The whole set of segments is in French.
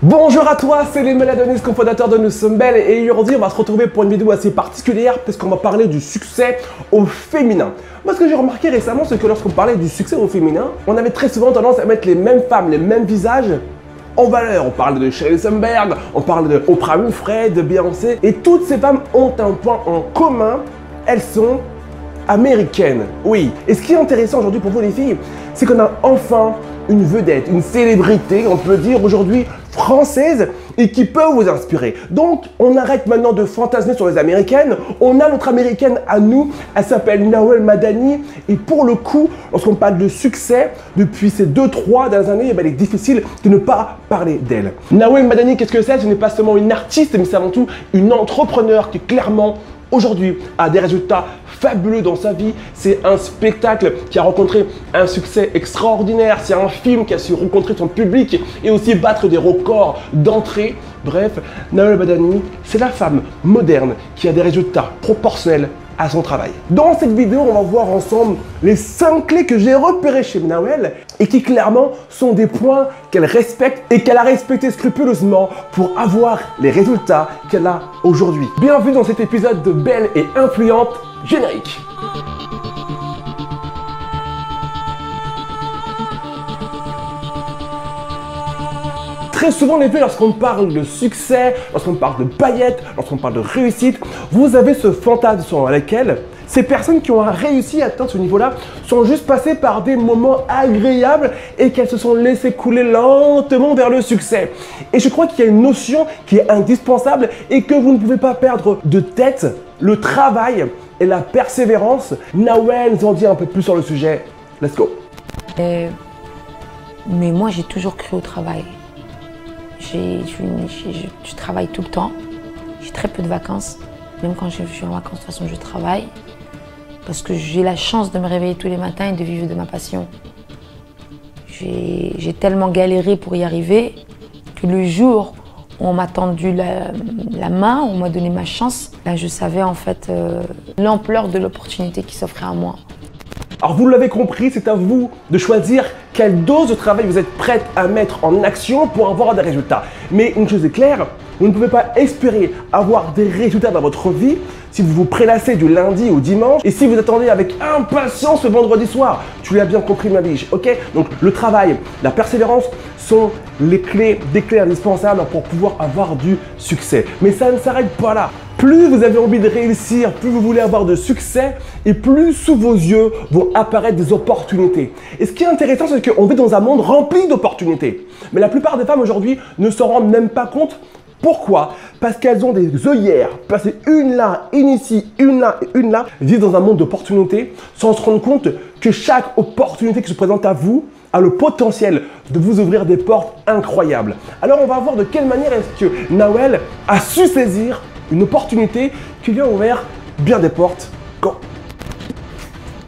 Bonjour à toi, c'est les Méladonis, cofondateur de Nous Sommes Belles, et aujourd'hui on va se retrouver pour une vidéo assez particulière parce qu'on va parler du succès au féminin. Moi ce que j'ai remarqué récemment, c'est que lorsqu'on parlait du succès au féminin, on avait très souvent tendance à mettre les mêmes femmes, les mêmes visages en valeur. On parle de Sheryl Sandberg, on parle de Oprah Winfrey, de Beyoncé, et toutes ces femmes ont un point en commun, elles sont américaines. Oui, et ce qui est intéressant aujourd'hui pour vous les filles, c'est qu'on a enfin une vedette, une célébrité, on peut dire aujourd'hui française, et qui peut vous inspirer. Donc, on arrête maintenant de fantasmer sur les américaines. On a notre américaine à nous, elle s'appelle Nawel Madani, et pour le coup, lorsqu'on parle de succès, depuis ces 2-3 dernières années, il est difficile de ne pas parler d'elle. Nawel Madani, qu'est-ce que c'est? Ce n'est pas seulement une artiste, mais c'est avant tout une entrepreneur qui clairement aujourd'hui a des résultats fabuleux dans sa vie. C'est un spectacle qui a rencontré un succès extraordinaire. C'est un film qui a su rencontrer son public et aussi battre des records d'entrée. Bref, Nawel Madani, c'est la femme moderne qui a des résultats proportionnels à son travail. Dans cette vidéo, on va voir ensemble les 5 clés que j'ai repérées chez Nawel et qui clairement sont des points qu'elle respecte et qu'elle a respecté scrupuleusement pour avoir les résultats qu'elle a aujourd'hui. Bienvenue dans cet épisode de Belle et Influente. Générique. Très souvent, les filles, lorsqu'on parle de succès, lorsqu'on parle de paillettes, lorsqu'on parle de réussite, vous avez ce fantasme sur lequel ces personnes qui ont réussi à atteindre ce niveau-là sont juste passées par des moments agréables et qu'elles se sont laissées couler lentement vers le succès. Et je crois qu'il y a une notion qui est indispensable et que vous ne pouvez pas perdre de tête: le travail et la persévérance. Nawel nous en dit un peu plus sur le sujet. Let's go. Mais moi, j'ai toujours cru au travail. Je travaille tout le temps. J'ai très peu de vacances. Même quand je suis en vacances, de toute façon, je travaille. Parce que j'ai la chance de me réveiller tous les matins et de vivre de ma passion. J'ai tellement galéré pour y arriver que le jour où on m'a tendu la main, on m'a donné ma chance, là, je savais en fait l'ampleur de l'opportunité qui s'offrait à moi. Alors vous l'avez compris, c'est à vous de choisir quelle dose de travail vous êtes prête à mettre en action pour avoir des résultats. Mais une chose est claire, vous ne pouvez pas espérer avoir des résultats dans votre vie si vous vous prélassez du lundi au dimanche et si vous attendez avec impatience le vendredi soir. Tu l'as bien compris ma biche, ok? Donc le travail, la persévérance sont les clés, des clés indispensables pour pouvoir avoir du succès. Mais ça ne s'arrête pas là. Plus vous avez envie de réussir, plus vous voulez avoir de succès et plus sous vos yeux vont apparaître des opportunités. Et ce qui est intéressant, c'est qu'on vit dans un monde rempli d'opportunités. Mais la plupart des femmes aujourd'hui ne s'en rendent même pas compte. Pourquoi? Parce qu'elles ont des œillères, passées une là, une ici, une là et une là, vivent dans un monde d'opportunités sans se rendre compte que chaque opportunité qui se présente à vous a le potentiel de vous ouvrir des portes incroyables. Alors on va voir de quelle manière est-ce que Nawel a su saisir une opportunité qui lui a ouvert bien des portes.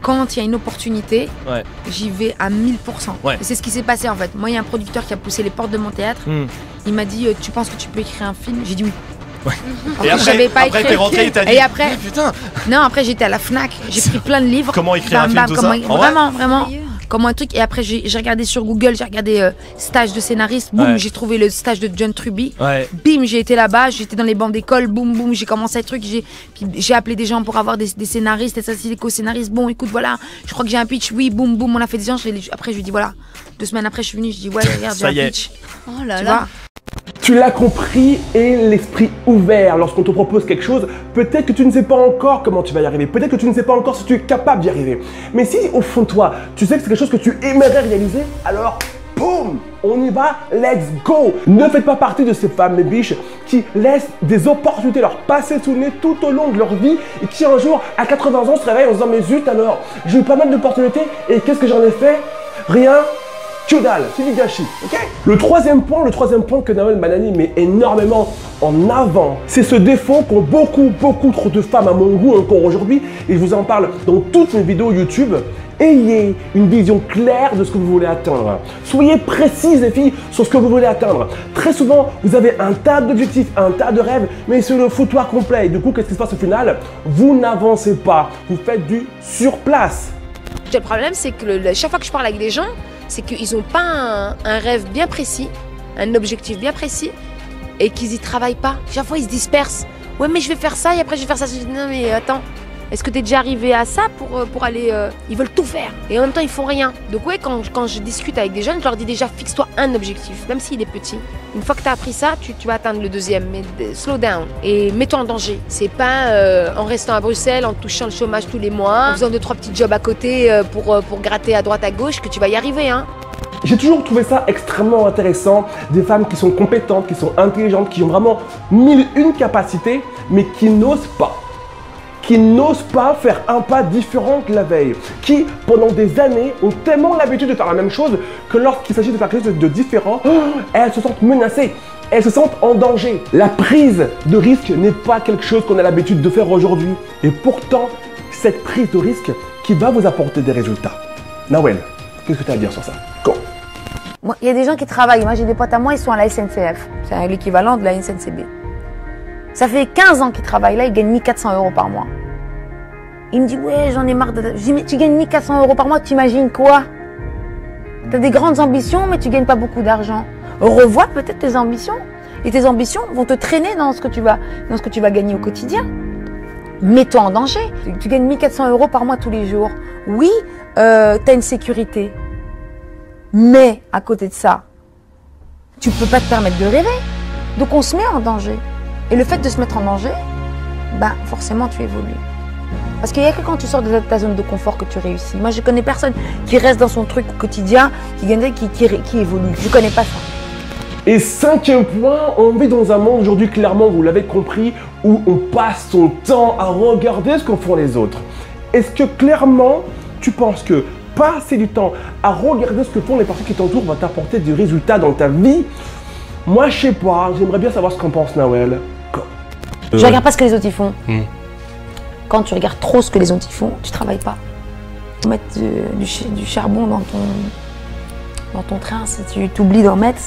Quand il y a une opportunité, j'y vais à 1000%. Ouais. C'est ce qui s'est passé en fait. Moi, il y a un producteur qui a poussé les portes de mon théâtre. Il m'a dit tu penses que tu peux écrire un film? J'ai dit oui. Ouais. Et après, t'es rentré et t'as dit après, putain. Non, après j'étais à la Fnac, j'ai pris plein de livres. Comment écrire un film, tout ça? Vraiment. Comme un truc. Et après j'ai regardé sur Google, j'ai regardé stage de scénariste. Boum, j'ai trouvé le stage de John Truby. Bim, j'ai été là-bas, j'étais dans les bancs d'école. Boum, boum, j'ai commencé à truc. J'ai appelé des gens pour avoir des scénaristes. Et ça, c'est des co-scénaristes. Bon, écoute, voilà, je crois que j'ai un pitch. Oui, boum, boum, on a fait des gens. Après, je lui dis voilà. 2 semaines après, je suis venue, je dis ouais, regarde, j'ai un pitch. Oh là tu là. vois. Tu l'as compris, et l'esprit ouvert lorsqu'on te propose quelque chose, peut-être que tu ne sais pas encore comment tu vas y arriver, peut-être que tu ne sais pas encore si tu es capable d'y arriver. Mais si au fond de toi, tu sais que c'est quelque chose que tu aimerais réaliser, alors boum, on y va, let's go. Ne faites pas partie de ces femmes, mes biches, qui laissent des opportunités leur passer sous le nez tout au long de leur vie et qui un jour, à 80 ans, se réveillent en se disant mais zut alors, j'ai eu pas mal d'opportunités et qu'est-ce que j'en ai fait? Rien. Que dalle, c'est du gâchis, ok? Le troisième point que Nawel Madani met énormément en avant, c'est ce défaut qu'ont beaucoup trop de femmes à mon goût encore aujourd'hui, et je vous en parle dans toutes mes vidéos YouTube. Ayez une vision claire de ce que vous voulez atteindre. Soyez précises les filles sur ce que vous voulez atteindre. Très souvent, vous avez un tas d'objectifs, un tas de rêves, mais c'est le foutoir complet. Et du coup, qu'est-ce qui se passe au final? Vous n'avancez pas, vous faites du sur place. Le problème, c'est que chaque fois que je parle avec des gens, c'est qu'ils n'ont pas un rêve bien précis. un objectif bien précis et qu'ils y travaillent pas. Chaque fois, ils se dispersent. Ouais, mais je vais faire ça et après je vais faire ça. Je dis, non, mais attends. Est-ce que tu es déjà arrivé à ça pour aller... Ils veulent tout faire et en même temps ils font rien. Donc ouais, quand je discute avec des jeunes, je leur dis déjà fixe-toi un objectif, même s'il est petit. Une fois que tu as appris ça, tu vas atteindre le deuxième, mais slow down et mets-toi en danger. C'est pas en restant à Bruxelles, en touchant le chômage tous les mois, en faisant 2-3 petits jobs à côté pour gratter à droite à gauche que tu vas y arriver, hein. J'ai toujours trouvé ça extrêmement intéressant, des femmes qui sont compétentes, qui sont intelligentes, qui ont vraiment 1001 capacités, mais qui n'osent pas. Qui n'osent pas faire un pas différent que la veille, qui, pendant des années, ont tellement l'habitude de faire la même chose que lorsqu'il s'agit de faire quelque chose de différent, elles se sentent menacées, elles se sentent en danger. La prise de risque n'est pas quelque chose qu'on a l'habitude de faire aujourd'hui. Et pourtant, cette prise de risque qui va vous apporter des résultats. Nawel, qu'est-ce que tu as à dire sur ça? Il y a des gens qui travaillent. Moi, j'ai des potes à moi, ils sont à la SNCF. C'est l'équivalent de la SNCB. Ça fait 15 ans qu'ils travaillent là, ils gagnent 1400 € par mois. Il me dit, ouais, j'en ai marre de... Je dis, mais tu gagnes 1400 € par mois, tu imagines quoi? Tu as des grandes ambitions, mais tu gagnes pas beaucoup d'argent. Revois peut-être tes ambitions. Et tes ambitions vont te traîner dans ce que tu vas gagner au quotidien. Mets-toi en danger. Tu gagnes 1400 € par mois tous les jours. Oui, tu as une sécurité. Mais à côté de ça, tu peux pas te permettre de rêver. Donc on se met en danger. Et le fait de se mettre en danger, ben forcément tu évolues. Parce qu'il n'y a que quand tu sors de ta zone de confort que tu réussis. Moi je connais personne qui reste dans son truc au quotidien, qui évolue. Je connais pas ça. Et cinquième point, on vit dans un monde aujourd'hui, clairement, vous l'avez compris, où on passe son temps à regarder ce qu'en font les autres. Est-ce que clairement, tu penses que passer du temps à regarder ce que font les personnes qui t'entourent va t'apporter des résultats dans ta vie? Moi, je sais pas, j'aimerais bien savoir ce qu'en pense Nawel. Je regarde pas ce que les autres y font. Quand tu regardes trop ce que les autres y font, tu travailles pas. Mettre du charbon dans ton train, si tu t'oublies d'en mettre,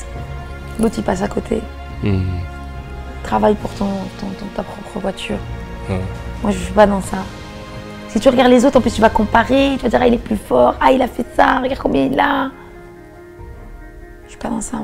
l'autre il passe à côté. Travaille pour ta propre voiture. Moi, je suis pas dans ça. Si tu regardes les autres, en plus tu vas comparer, tu vas dire ah, il est plus fort, ah il a fait ça, regarde combien il a. Je suis pas dans ça.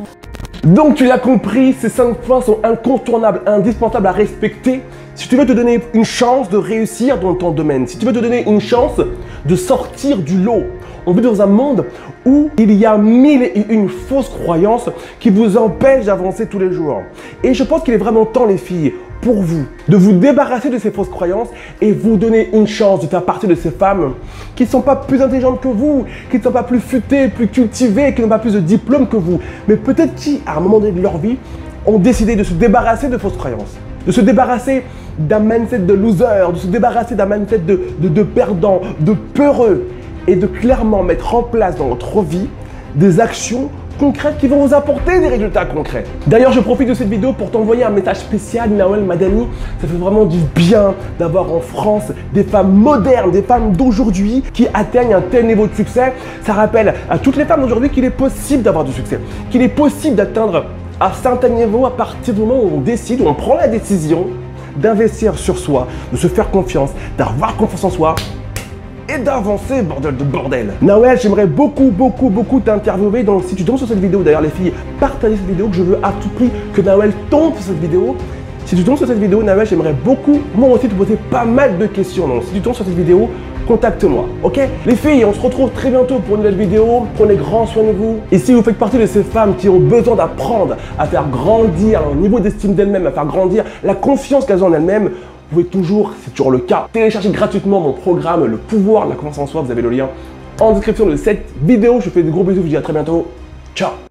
Donc tu l'as compris, ces 5 points sont incontournables, indispensables à respecter si tu veux te donner une chance de réussir dans ton domaine, si tu veux te donner une chance de sortir du lot. On vit dans un monde où il y a 1001 fausses croyances qui vous empêchent d'avancer tous les jours. Et je pense qu'il est vraiment temps, les filles, pour vous, de vous débarrasser de ces fausses croyances et vous donner une chance de faire partie de ces femmes qui ne sont pas plus intelligentes que vous, qui ne sont pas plus futées, plus cultivées, qui n'ont pas plus de diplômes que vous, mais peut-être qui, à un moment donné de leur vie, ont décidé de se débarrasser de fausses croyances, de se débarrasser d'un mindset de loser, de se débarrasser d'un mindset de perdant, de peureux, et de clairement mettre en place dans votre vie des actions concrètes qui vont vous apporter des résultats concrets. D'ailleurs, je profite de cette vidéo pour t'envoyer un message spécial, Nawel Madani. Ça fait vraiment du bien d'avoir en France des femmes modernes, des femmes d'aujourd'hui qui atteignent un tel niveau de succès. Ça rappelle à toutes les femmes d'aujourd'hui qu'il est possible d'avoir du succès, qu'il est possible d'atteindre un certain niveau à partir du moment où on décide, où on prend la décision d'investir sur soi, de se faire confiance, d'avoir confiance en soi et d'avancer, bordel de bordel. Nawel, j'aimerais beaucoup t'interviewer. Donc si tu tombes sur cette vidéo, d'ailleurs les filles, partagez cette vidéo, que je veux à tout prix que Nawel tombe sur cette vidéo. Si tu tombes sur cette vidéo, Nawel, j'aimerais beaucoup, moi aussi, te poser pas mal de questions. Donc si tu tombes sur cette vidéo, contacte-moi, ok? Les filles, on se retrouve très bientôt pour une nouvelle vidéo. Prenez grand soin de vous. Et si vous faites partie de ces femmes qui ont besoin d'apprendre à faire grandir leur niveau d'estime d'elles-mêmes, à faire grandir la confiance qu'elles ont en elles-mêmes, vous pouvez toujours, c'est toujours le cas, télécharger gratuitement mon programme Le pouvoir de la confiance en soi. Vous avez le lien en description de cette vidéo. Je vous fais de gros bisous, je vous dis à très bientôt. Ciao!